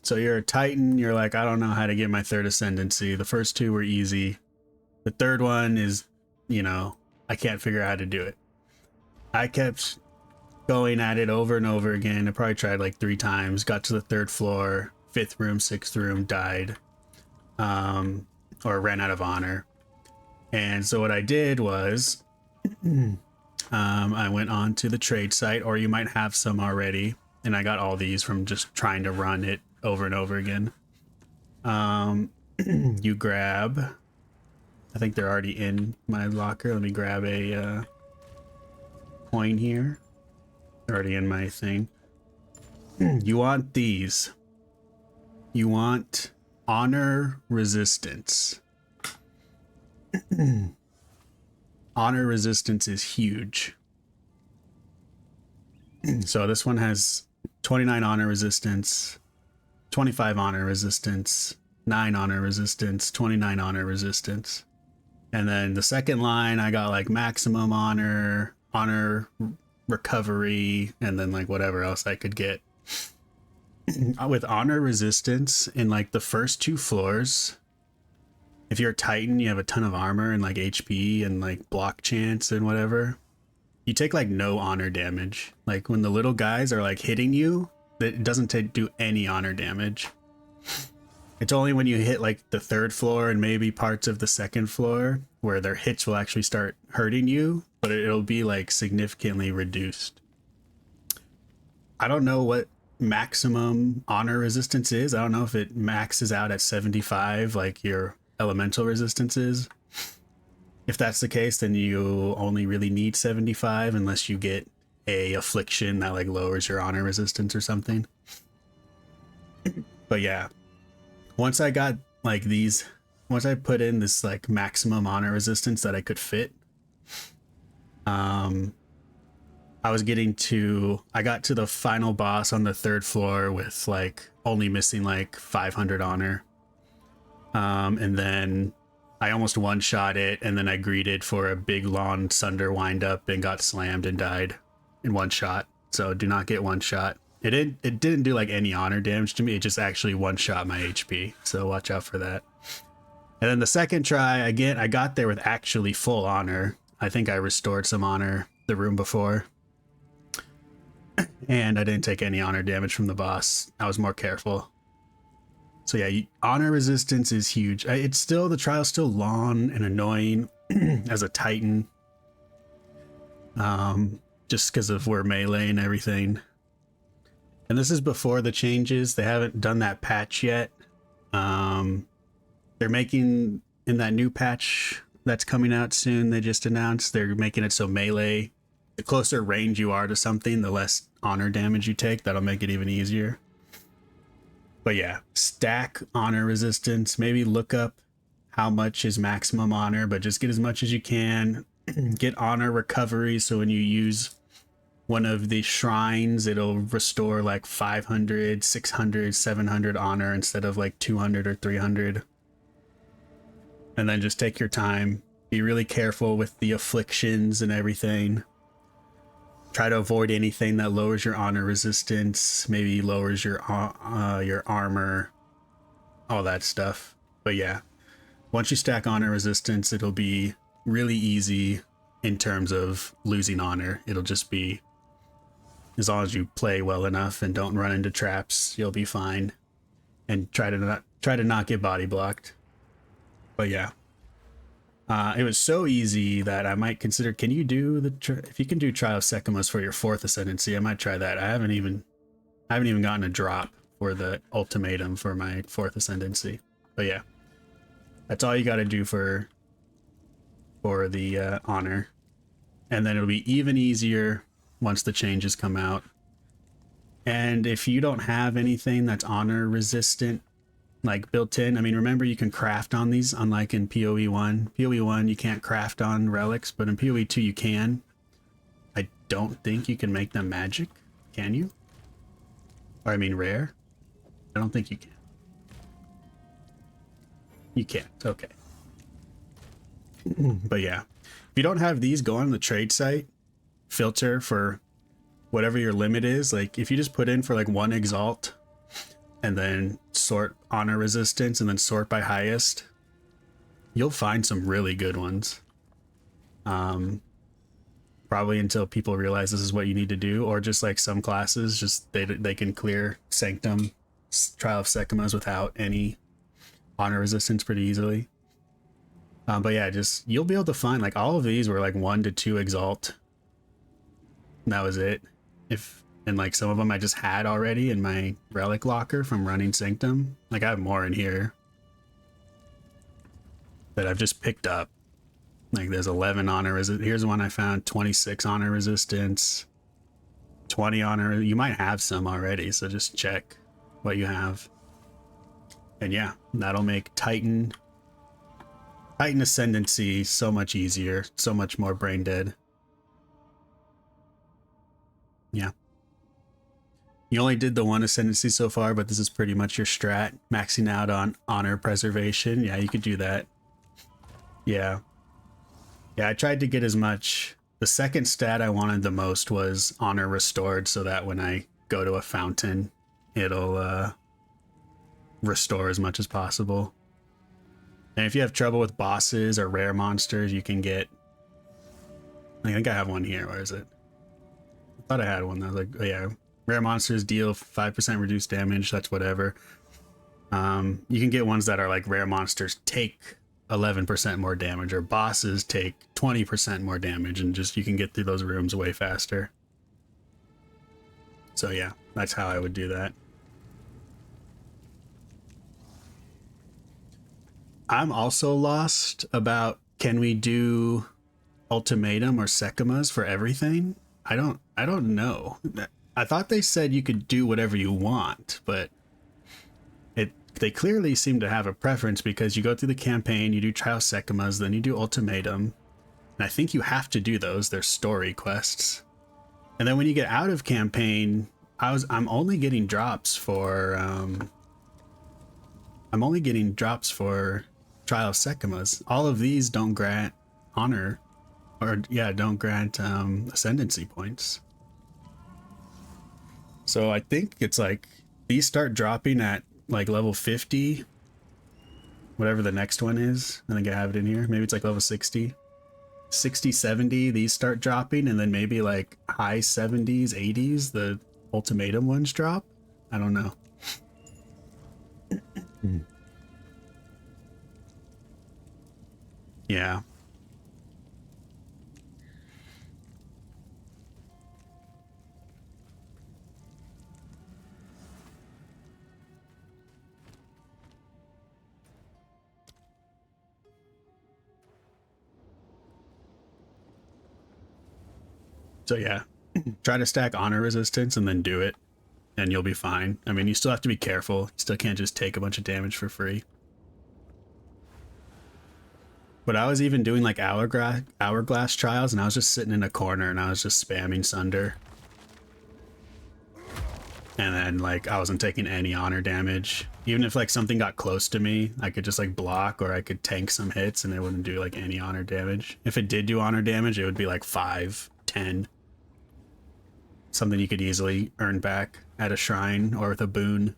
So you're a Titan, you're like, I don't know how to get my third ascendancy. The first two were easy. The third one is, you know, I can't figure out how to do it. I kept going at it over and over again. I probably tried like 3 times, got to the 3rd floor, 5th room, 6th room, died, or ran out of honor. And so what I did was, I went on to the trade site, or you might have some already, and I got all these from just trying to run it over and over again. You grab, I think they're already in my locker. Let me grab a coin here. They're already in my thing. You want these. You want honor resistance. Honor resistance is huge. So this one has 29 honor resistance, 25 honor resistance, 9 honor resistance, 29 honor resistance. And then the second line, I got like maximum honor, honor recovery, and then like whatever else I could get. With honor resistance in like the first 2 floors, if you're a Titan, you have a ton of armor and like HP and like block chance and whatever, you take like no honor damage. Like when the little guys are like hitting you, it doesn't do any honor damage. It's only when you hit like the 3rd floor and maybe parts of the 2nd floor where their hits will actually start hurting you, but it'll be like significantly reduced. I don't know what maximum honor resistance is. I don't know if it maxes out at 75 like your elemental resistance is. If that's the case, then you only really need 75 unless you get a affliction that like lowers your honor resistance or something. But yeah, once I got like these, once I put in this like maximum honor resistance that I could fit, I got to the final boss on the 3rd floor with like only missing like 500 honor. And then I almost one-shot it, and then I greeted for a big long Sunder wind-up and got slammed and died in 1 shot. So do not get 1 shot. It didn't do like any honor damage to me. It just actually 1-shot my HP. So watch out for that. And then the second try, again, I got there with actually full honor. I think I restored some honor the room before. And I didn't take any honor damage from the boss. I was more careful. So yeah, honor resistance is huge. It's still, the trial's still long and annoying as a Titan. Just because of where melee and everything. And this is before the changes. They haven't done that patch yet. They're making, in that new patch that's coming out soon, they just announced, they're making it so melee, the closer range you are to something, the less honor damage you take. That'll make it even easier. But yeah, stack honor resistance. Maybe look up how much is maximum honor, but just get as much as you can. Get honor recovery, so when you use one of the shrines, it'll restore like 500, 600, 700 honor instead of like 200 or 300. And then just take your time. Be really careful with the afflictions and everything. Try to avoid anything that lowers your honor resistance, maybe lowers your armor, all that stuff. But yeah, once you stack honor resistance, it'll be really easy in terms of losing honor. It'll just be, as long as you play well enough and don't run into traps, you'll be fine. And try to not get body blocked. But yeah. It was so easy that I might consider, can you do if you can do Trial of Secumus for your 4th ascendancy, I might try that. I haven't even gotten a drop for the ultimatum for my 4th ascendancy. But yeah, that's all you got to do for the honor. And then it'll be even easier once the changes come out. And if you don't have anything that's honor resistant, like built in, I mean, remember you can craft on these, unlike in POE1. POE1 you can't craft on relics, but in POE2 you can. I don't think you can make them magic, can you? Or I mean rare? I don't think you can. You can't, okay. But yeah, if you don't have these, go on the trade site, filter for whatever your limit is. Like if you just put in for like 1 exalt, and then sort honor resistance and then sort by highest, you'll find some really good ones. Probably until people realize this is what you need to do, or just like some classes, just they can clear Sanctum, Trial of Sekimas without any honor resistance pretty easily. But yeah, just you'll be able to find like all of these were like 1 to 2 exalt. And that was it. And like some of them I just had already in my relic locker from running Sanctum. Like I have more in here that I've just picked up. Like there's 11 honor resistance. Here's one I found, 26 honor resistance, 20 honor. You might have some already, so just check what you have. And yeah, that'll make Titan Ascendancy so much easier, so much more brain dead. Yeah. You only did the 1 Ascendancy so far, but this is pretty much your strat. Maxing out on honor preservation. Yeah, you could do that. Yeah. Yeah, I tried to get as much. The second stat I wanted the most was honor restored, so that when I go to a fountain, it'll restore as much as possible. And if you have trouble with bosses or rare monsters, you can get... I think I have one here. Where is it? I thought I had one. I was like, oh yeah. Rare monsters deal 5% reduced damage. That's whatever. You can get ones that are like rare monsters take 11% more damage, or bosses take 20% more damage, and just you can get through those rooms way faster. So yeah, that's how I would do that. I'm also lost about, can we do ultimatum or Sekimas for everything? I don't know. I thought they said you could do whatever you want, but they clearly seem to have a preference, because you go through the campaign, you do Trial Sekimas, then you do ultimatum, and I think you have to do those. They're story quests. And then when you get out of campaign, I'm only getting drops for Trial Sekimas. All of these don't grant honor, or yeah, don't grant ascendancy points. So I think it's like these start dropping at like level 50, whatever the next one is. I think I have it in here. Maybe it's like level 60, 70. These start dropping, and then maybe like high 70s, 80s, the ultimatum ones drop. I don't know. Yeah. So yeah, try to stack honor resistance and then do it, and you'll be fine. I mean, you still have to be careful. You still can't just take a bunch of damage for free. But I was even doing like hourglass trials, and I was just sitting in a corner and I was just spamming Sunder. And then like I wasn't taking any honor damage. Even if like something got close to me, I could just like block, or I could tank some hits and it wouldn't do like any honor damage. If it did do honor damage, it would be like 5, 10. Something you could easily earn back at a shrine or with a boon.